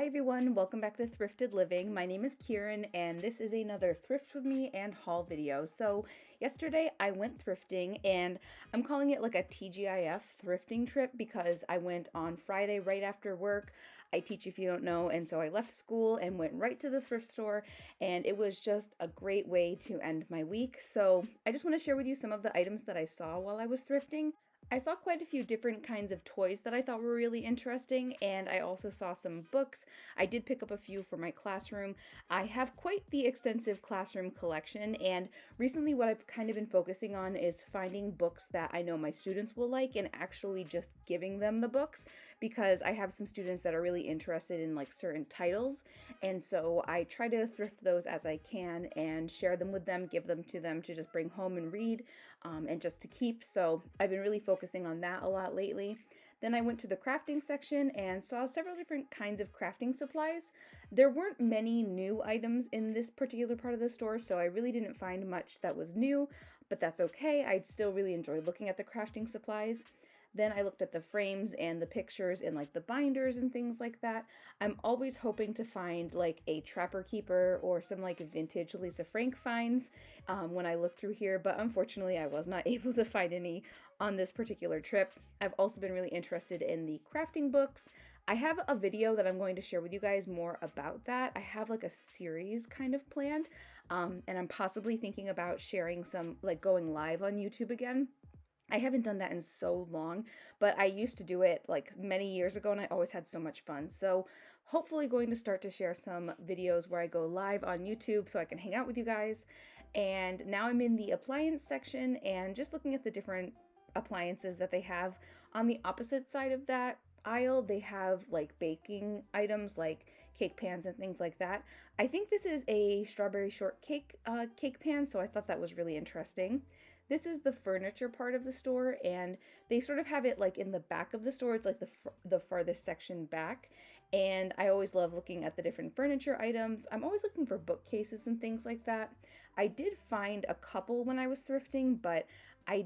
Hi everyone, welcome back to Thrifted Living. My name is Kieran and this is another Thrift with Me and haul video. So yesterday I went thrifting and I'm calling it like a TGIF thrifting trip because I went on Friday right after work. I teach if you don't know, and so I left school and went right to the thrift store, and it was just a great way to end my week. So I just want to share with you some of the items that I saw while I was thrifting. I saw quite a few different kinds of toys that I thought were really interesting, and I also saw some books. I did pick up a few for my classroom. I have quite the extensive classroom collection, and recently what I've kind of been focusing on is finding books that I know my students will like and actually just giving them the books, because I have some students that are really interested in like certain titles, and so I try to thrift those as I can and share them with them, give them to just bring home and read, and just to keep. So I've been really focusing on that a lot lately. Then I went to the crafting section and saw several different kinds of crafting supplies. There weren't many new items in this particular part of the store, so I really didn't find much that was new, but that's okay. I still really enjoyed looking at the crafting supplies. Then I looked at the frames and the pictures and like the binders and things like that. I'm always hoping to find like a Trapper Keeper or some like vintage Lisa Frank finds when I look through here, but unfortunately I was not able to find any on this particular trip. I've also been really interested in the crafting books. I have a video that I'm going to share with you guys more about that. I have like a series kind of planned, and I'm possibly thinking about sharing some, like going live on YouTube again. I haven't done that in so long, but I used to do it like many years ago and I always had so much fun. So hopefully going to start to share some videos where I go live on YouTube so I can hang out with you guys. And now I'm in the appliance section and just looking at the different appliances that they have. On the opposite side of that aisle, they have like baking items like cake pans and things like that. I think this is a strawberry shortcake cake pan, so I thought that was really interesting. This is the furniture part of the store, and they sort of have it like in the back of the store. It's like the farthest section back, and I always love looking at the different furniture items. I'm always looking for bookcases and things like that. I did find a couple when I was thrifting, but I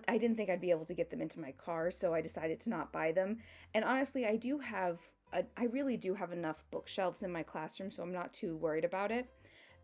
didn't think I'd be able to get them into my car, so I decided to not buy them. And honestly, I really do have enough bookshelves in my classroom, so I'm not too worried about it.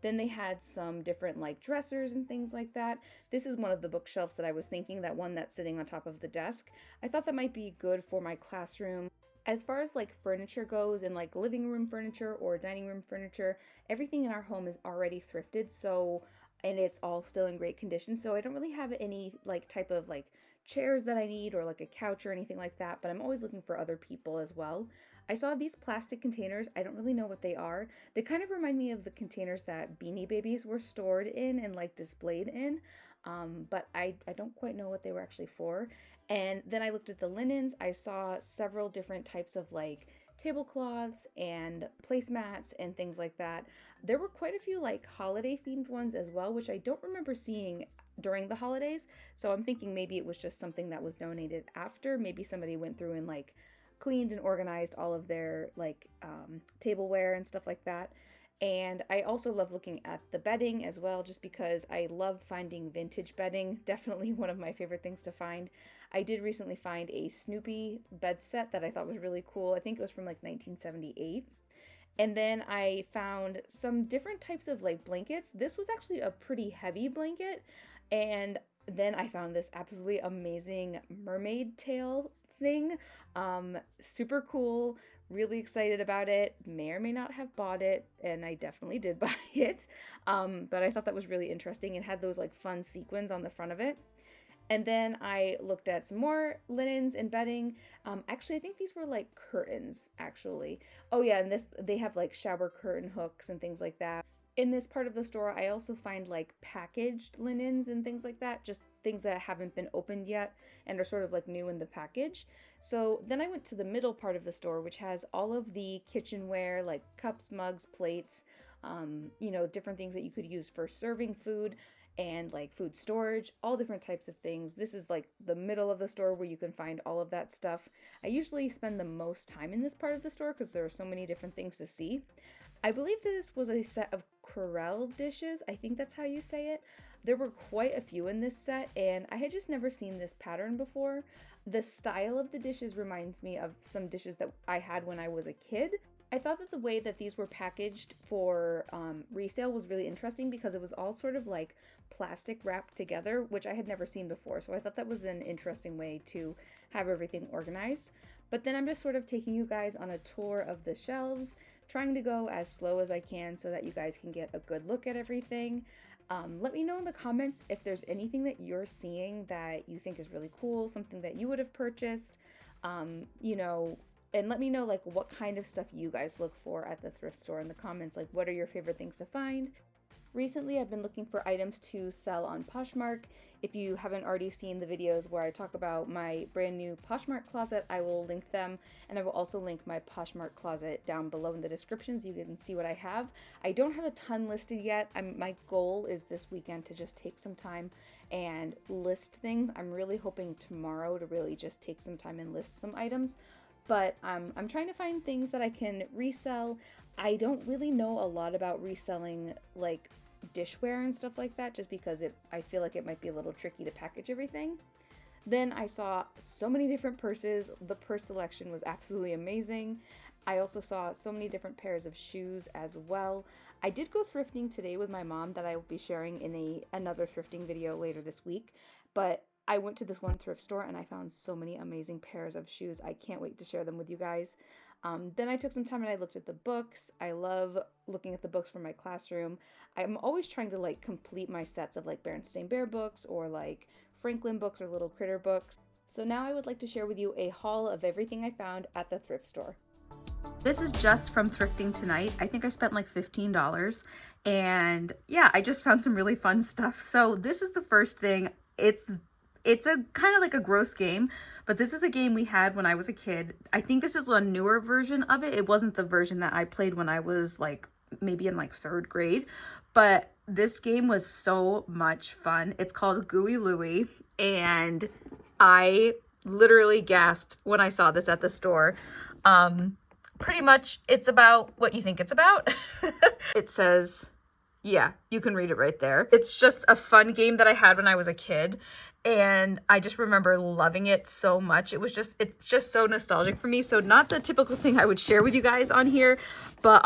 Then they had some different like dressers and things like that. This is one of the bookshelves that I was thinking, that one that's sitting on top of the desk. I thought that might be good for my classroom. As far as like furniture goes, and like living room furniture or dining room furniture, everything in our home is already thrifted, so, and it's all still in great condition. So I don't really have any like type of like chairs that I need or like a couch or anything like that, but I'm always looking for other people as well. I saw these plastic containers. I don't really know what they are. They kind of remind me of the containers that Beanie Babies were stored in and like displayed in, but I don't quite know what they were actually for. And then I looked at the linens. I saw several different types of like tablecloths and placemats and things like that. There were quite a few like holiday themed ones as well, which I don't remember seeing during the holidays. So I'm thinking maybe it was just something that was donated after. Maybe somebody went through and like cleaned and organized all of their like tableware and stuff like that. And I also love looking at the bedding as well, just because I love finding vintage bedding. Definitely one of my favorite things to find. I did recently find a Snoopy bed set that I thought was really cool. I think it was from like 1978. And then I found some different types of like blankets. This was actually a pretty heavy blanket. And then I found this absolutely amazing mermaid tail thing. Super cool, really excited about it. May or may not have bought it, and I definitely did buy it. But I thought that was really interesting. It had those like fun sequins on the front of it. And then I looked at some more linens and bedding. Actually, I think these were like curtains, actually. Oh yeah, and they have like shower curtain hooks and things like that. In this part of the store, I also find like packaged linens and things like that, just things that haven't been opened yet and are sort of like new in the package. So then I went to the middle part of the store, which has all of the kitchenware, like cups, mugs, plates, different things that you could use for serving food and like food storage, all different types of things. This is like the middle of the store where you can find all of that stuff. I usually spend the most time in this part of the store because there are so many different things to see. I believe that this was a set of Corelle dishes. I think that's how you say it. There were quite a few in this set, and I had just never seen this pattern before. The style of the dishes reminds me of some dishes that I had when I was a kid. I thought that the way that these were packaged for resale was really interesting because it was all sort of like plastic wrapped together, which I had never seen before. So I thought that was an interesting way to have everything organized. But then I'm just sort of taking you guys on a tour of the shelves, trying to go as slow as I can so that you guys can get a good look at everything. Let me know in the comments if there's anything that you're seeing that you think is really cool, something that you would have purchased, you know, and let me know like what kind of stuff you guys look for at the thrift store in the comments. Like, what are your favorite things to find? Recently, I've been looking for items to sell on Poshmark. If you haven't already seen the videos where I talk about my brand new Poshmark closet, I will link them, and I will also link my Poshmark closet down below in the description so you can see what I have. I don't have a ton listed yet. My goal is this weekend to just take some time and list things. I'm really hoping tomorrow to really just take some time and list some items. But I'm trying to find things that I can resell. I don't really know a lot about reselling like dishware and stuff like that, just because I feel like it might be a little tricky to package everything. Then I saw so many different purses. The purse selection was absolutely amazing. I also saw so many different pairs of shoes as well. I did go thrifting today with my mom that I will be sharing in another thrifting video later this week, but I went to this one thrift store and I found so many amazing pairs of shoes. I can't wait to share them with you guys. Then I took some time and I looked at the books. I love looking at the books for my classroom. I'm always trying to like complete my sets of like Berenstain Bear books or like Franklin books or Little Critter books. So now I would like to share with you a haul of everything I found at the thrift store. This is just from thrifting tonight. I think I spent like $15, and yeah, I just found some really fun stuff. So this is the first thing. It's a kind of like a gross game, but this is a game we had when I was a kid. I think this is a newer version of it. It wasn't the version that I played when I was like maybe in like 3rd grade, but this game was so much fun. It's called Gooey Louie, and I literally gasped when I saw this at the store. Pretty much it's about what you think it's about. It says, yeah, you can read it right there. It's just a fun game that I had when I was a kid, and I just remember loving it so much. It's just so nostalgic for me. So not the typical thing I would share with you guys on here, but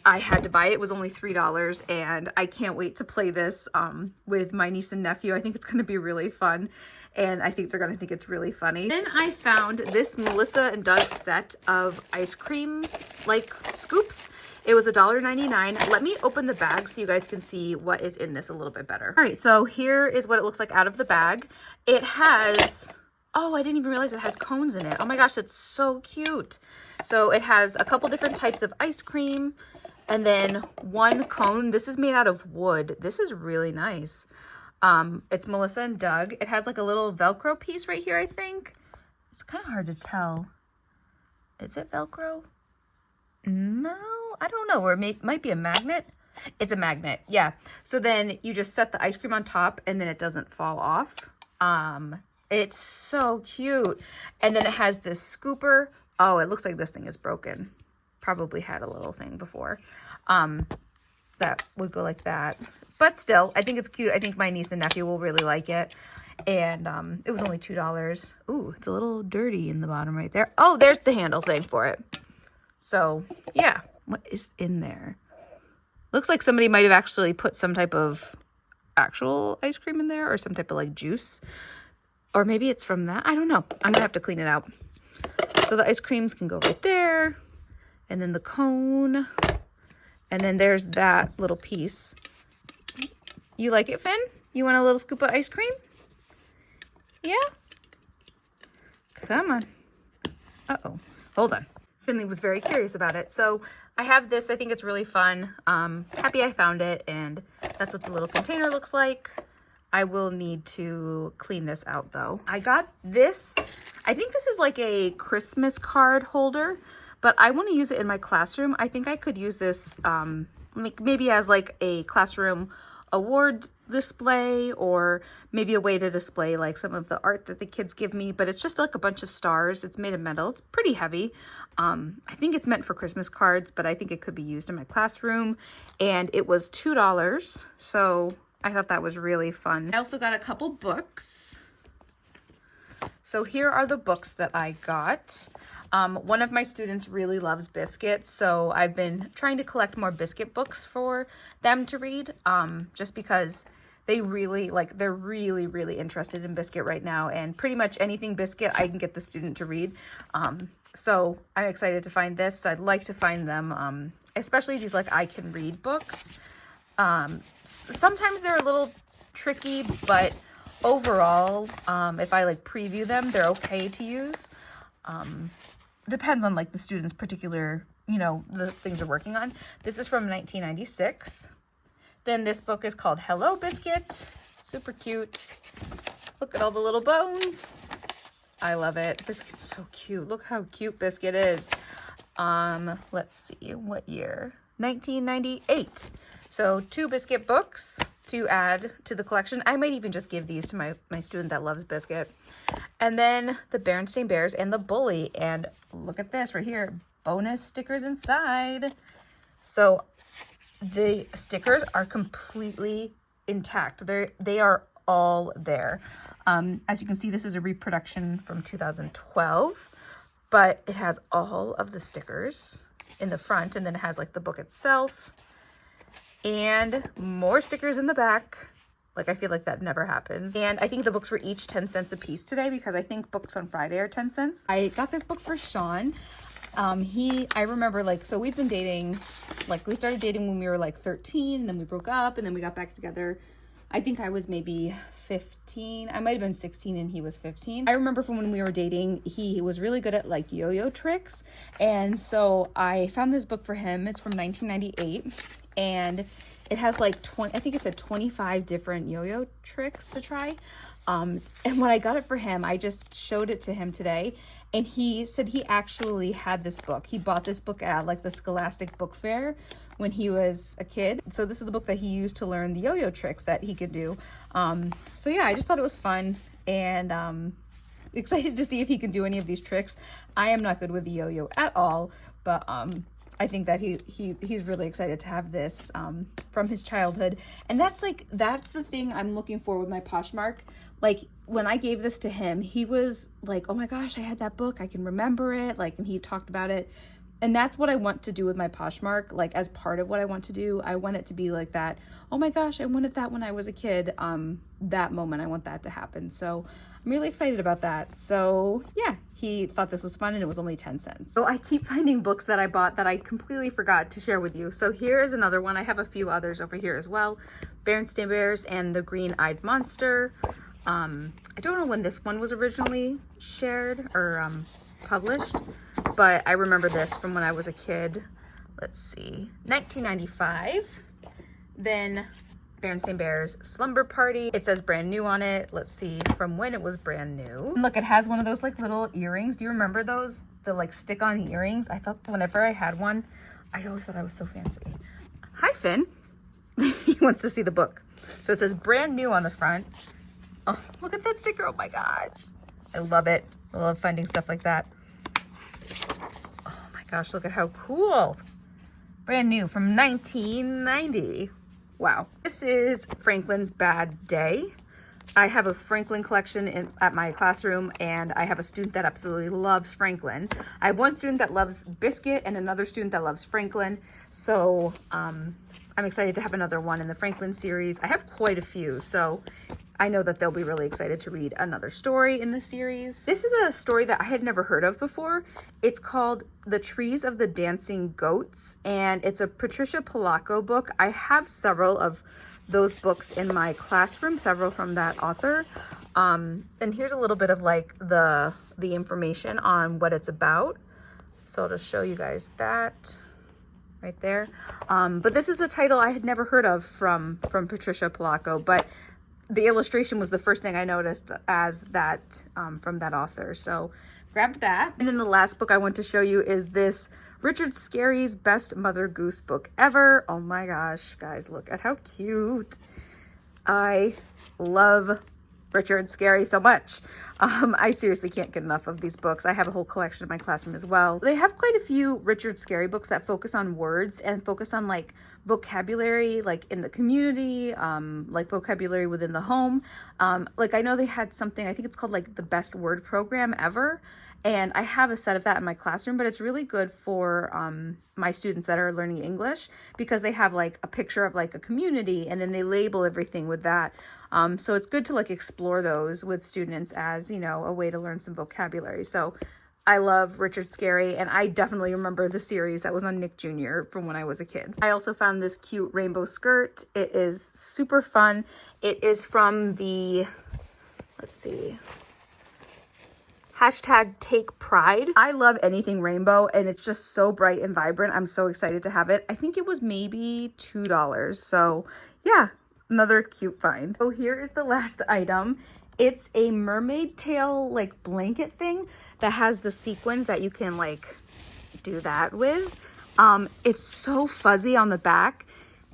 I had to buy it. It was only $3, and I can't wait to play this with my niece and nephew. I think it's going to be really fun, and I think they're going to think it's really funny. Then I found this Melissa and Doug set of ice cream like scoops. It was $1.99. Let me open the bag so you guys can see what is in this a little bit better. All right, so here is what it looks like out of the bag. It has, oh, I didn't even realize it has cones in it. Oh my gosh, that's so cute. So it has a couple different types of ice cream and then one cone. This is made out of wood. This is really nice. It's Melissa and Doug. It has like a little Velcro piece right here, I think. It's kind of hard to tell. Is it Velcro? No, I don't know. Or it might be a magnet. It's a magnet, yeah. So then you just set the ice cream on top and then it doesn't fall off. It's so cute. And then it has this scooper. Oh, it looks like this thing is broken. Probably had a little thing before. That would go like that. But still, I think it's cute. I think my niece and nephew will really like it. And it was only $2. Ooh, it's a little dirty in the bottom right there. Oh, there's the handle thing for it. So, yeah. What is in there? Looks like somebody might have actually put some type of actual ice cream in there or some type of like juice. Or maybe it's from that. I don't know. I'm going to have to clean it out. So the ice creams can go right there. And then the cone. And then there's that little piece. You like it, Finn? You want a little scoop of ice cream? Yeah? Come on. Uh-oh. Hold on. Finley was very curious about it. So I have this. I think it's really fun. Happy I found it. And that's what the little container looks like. I will need to clean this out though. I got this. I think this is like a Christmas card holder, but I want to use it in my classroom. I think I could use this maybe as like a classroom award display, or maybe a way to display like some of the art that the kids give me, but it's just like a bunch of stars. It's made of metal. It's pretty heavy. I think it's meant for Christmas cards, but I think it could be used in my classroom, and it was $2. So I thought that was really fun. I also got a couple books. So here are the books that I got. One of my students really loves Biscuit, so I've been trying to collect more Biscuit books for them to read, just because they're really, really interested in Biscuit right now, and pretty much anything Biscuit I can get the student to read. So I'm excited to find this. So I'd like to find them, especially these like I can read books. Sometimes they're a little tricky, but overall, if I like preview them, they're okay to use. Depends on like the student's particular, the things they're working on. This is from 1996. Then this book is called Hello Biscuit. Super cute. Look at all the little bones. I love it. Biscuit's so cute. Look how cute Biscuit is. Let's see, what year? 1998. So 2 Biscuit books to add to the collection. I might even just give these to my student that loves Biscuit. And then the Berenstain Bears and the Bully. And look at this right here. Bonus stickers inside. So the stickers are completely intact. They are all there. As you can see, this is a reproduction from 2012, but it has all of the stickers in the front, and then it has like the book itself and more stickers in the back. Like, I feel like that never happens. And I think the books were each 10 cents a piece today, because I think books on Friday are 10 cents. I got this book for Sean. I remember, like, so we've been dating, like, we started dating when we were like 13, and then we broke up, and then we got back together. I think I was maybe 15. I might have been 16 and he was 15. I remember from when we were dating, he was really good at like yo-yo tricks. And so I found this book for him. It's from 1998, and it has like 20, I think it said 25 different yo-yo tricks to try. And when I got it for him, I just showed it to him today, and he said he actually had this book. He bought this book at like the Scholastic Book Fair when he was a kid. So this is the book that he used to learn the yo-yo tricks that he could do. So yeah, I just thought it was fun, and excited to see if he can do any of these tricks. I am not good with the yo-yo at all, but I think that he's really excited to have this from his childhood. And that's the thing I'm looking for with my Poshmark. Like, when I gave this to him, he was like, oh my gosh, I had that book, I can remember it, like, and he talked about it. And that's what I want to do with my Poshmark. Like, as part of what I want to do, I want it to be like that. Oh my gosh, I wanted that when I was a kid. That moment, I want that to happen. So I'm really excited about that. So yeah, he thought this was fun, and it was only 10 cents. So I keep finding books that I bought that I completely forgot to share with you. So here is another one. I have a few others over here as well. Berenstain Bears and the Green-Eyed Monster. I don't know when this one was originally shared or published, but I remember this from when I was a kid. Let's see, 1995. Then Berenstain Bears Slumber Party. It says brand new on it. Let's see from when it was brand new. And look, it has one of those like little earrings. Do you remember those? The like stick-on earrings? I thought whenever I had one, I always thought I was so fancy. Hi, Finn. He wants to see the book. So it says brand new on the front. Oh, look at that sticker. Oh my gosh. I love it. I love finding stuff like that. Oh my gosh, look at how cool. Brand new from 1990. Wow. This is Franklin's Bad Day. I have a Franklin collection at my classroom, and I have a student that absolutely loves Franklin. I have one student that loves Biscuit and another student that loves Franklin. So I'm excited to have another one in the Franklin series. I have quite a few, so I know that they'll be really excited to read another story in the series. This is a story that I had never heard of before. It's called The Trees of the Dancing Goats, and it's a Patricia Polacco book. I have several of those books in my classroom, several from that author. And here's a little bit of like the information on what it's about. So I'll just show you guys that right there. But this is a title I had never heard of from Patricia Polacco, but the illustration was the first thing I noticed as that from that author. So grab that. And then the last book I want to show you is this Richard Scarry's Best Mother Goose book ever. Oh my gosh, guys, look at how cute. I love Richard Scarry so much. I seriously can't get enough of these books. I have a whole collection in my classroom as well. They have quite a few Richard Scarry books that focus on words and focus on like vocabulary, like in the community, like vocabulary within the home. Like I know they had something, I think it's called like the best word program ever. And I have a set of that in my classroom, but it's really good for my students that are learning English because they have like a picture of like a community and then they label everything with that. So it's good to like explore those with students as, you know, a way to learn some vocabulary. So I love Richard Scarry, and I definitely remember the series that was on Nick Jr. from when I was a kid. I also found this cute rainbow skirt. It is super fun. It is from the, let's see, hashtag Take Pride. I love anything rainbow, and it's just so bright and vibrant. I'm so excited to have it. I think it was maybe $2. So yeah, another cute find. So here is the last item. It's a mermaid tail like blanket thing that has the sequins that you can like do that with. It's so fuzzy on the back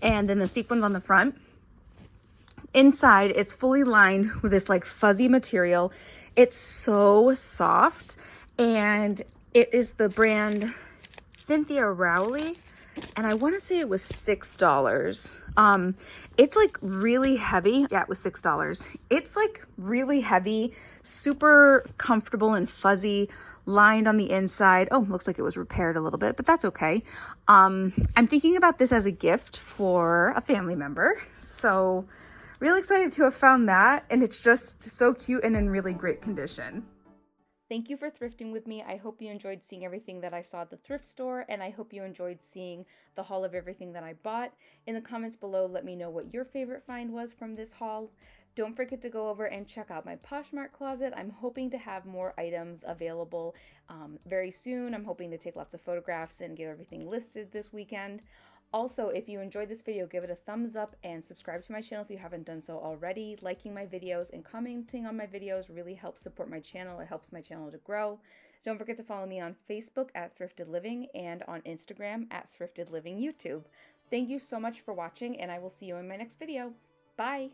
and then the sequins on the front. Inside, it's fully lined with this like fuzzy material. It's so soft, and it is the brand Cynthia Rowley, and I want to say it was $6. It's like really heavy. Yeah, it was $6. It's like really heavy, super comfortable and fuzzy, lined on the inside. Oh, looks like it was repaired a little bit, but that's okay. I'm thinking about this as a gift for a family member. So really excited to have found that, and it's just so cute and in really great condition. Thank you for thrifting with me. I hope you enjoyed seeing everything that I saw at the thrift store, and I hope you enjoyed seeing the haul of everything that I bought. In the comments below, let me know what your favorite find was from this haul. Don't forget to go over and check out my Poshmark closet. I'm hoping to have more items available very soon. I'm hoping to take lots of photographs and get everything listed this weekend. Also, if you enjoyed this video, give it a thumbs up and subscribe to my channel if you haven't done so already. Liking my videos and commenting on my videos really helps support my channel. It helps my channel to grow. Don't forget to follow me on Facebook at Thrifted Living and on Instagram at Thrifted Living YouTube. Thank you so much for watching, and I will see you in my next video. Bye!